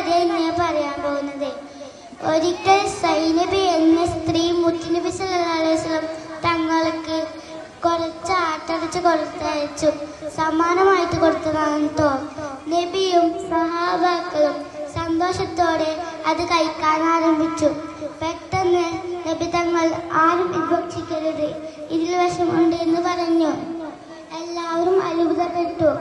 കഥയാണ് ഞാൻ പറയാൻ പോകുന്നത്. ഒരിക്കൽ സൈനബി എന്ന സ്ത്രീ മുത്തുനബി സല്ലല്ലാഹു അലൈഹി വസല്ലം തങ്ങൾക്ക് കുറച്ച് ആട്ടടച്ച് കൊടുത്തയച്ചു. സമ്മാനമായിട്ട് കൊടുത്തതാണ് കേട്ടോ. നബിയും സഹാബാക്കളും സന്തോഷത്തോടെ അത് കഴിക്കാൻ ആരംഭിച്ചു. പെട്ടെന്ന് നബി തങ്ങൾ ആരും ഇത് ഭക്ഷിക്കരുത്, ഇതിൽ വിഷമുണ്ട് എന്ന് പറഞ്ഞു. എല്ലാവരും അത്ഭുതപ്പെട്ടു.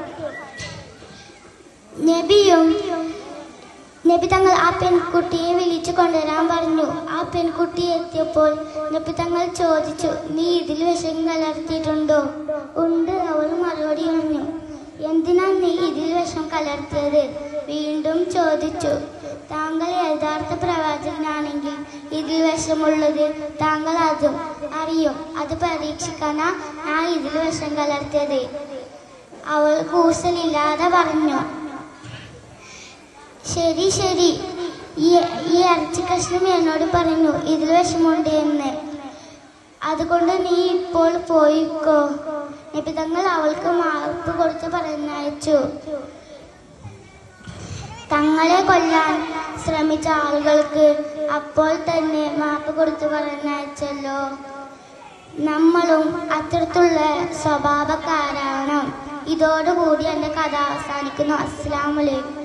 നബി തങ്ങൾ ആ പെൺകുട്ടിയെ വിളിച്ചു കൊണ്ടുവരാൻ പറഞ്ഞു. ആ പെൺകുട്ടി എത്തിയപ്പോൾ നബി തങ്ങൾ ചോദിച്ചു, നീ ഇതിൽ വിഷം കലർത്തിയിട്ടുണ്ടോ? ഉണ്ട്, അവൾ മറുപടി പറഞ്ഞു. എന്തിനാ നീ ഇതിൽ വിഷം കലർത്തിയത്? വീണ്ടും ചോദിച്ചു. താങ്കൾ യഥാർത്ഥ പ്രവാചകനാണെങ്കിൽ ഇതിൽ വിഷമുള്ളത് താങ്കൾ അതും അറിയും. അത് പരീക്ഷിക്കാനാ ഞാൻ ഇതിൽ വിഷം കലർത്തിയത്. അവൾ കൂസലില്ലാതെ പറഞ്ഞു. ശരി ശരി, ഈ ഇറച്ചി കഷ്ണം എന്നോട് പറഞ്ഞു ഇതിൽ വിഷമുണ്ട് എന്ന്. അതുകൊണ്ട് നീ ഇപ്പോൾ പോയിക്കോ. നബി തങ്ങൾ അവൾക്ക് മാപ്പ് കൊടുത്ത് പറഞ്ഞയച്ചു. തങ്ങളെ കൊല്ലാൻ ശ്രമിച്ച ആളുകൾക്ക് അപ്പോൾ തന്നെ മാപ്പ് കൊടുത്ത് പറഞ്ഞയച്ചല്ലോ. നമ്മളും അത്തരത്തിലുള്ള സ്വഭാവക്കാരാണ്. ഇതോടുകൂടി എൻ്റെ കഥ അവസാനിക്കുന്നു. അസ്സലാമു അലൈക്കും.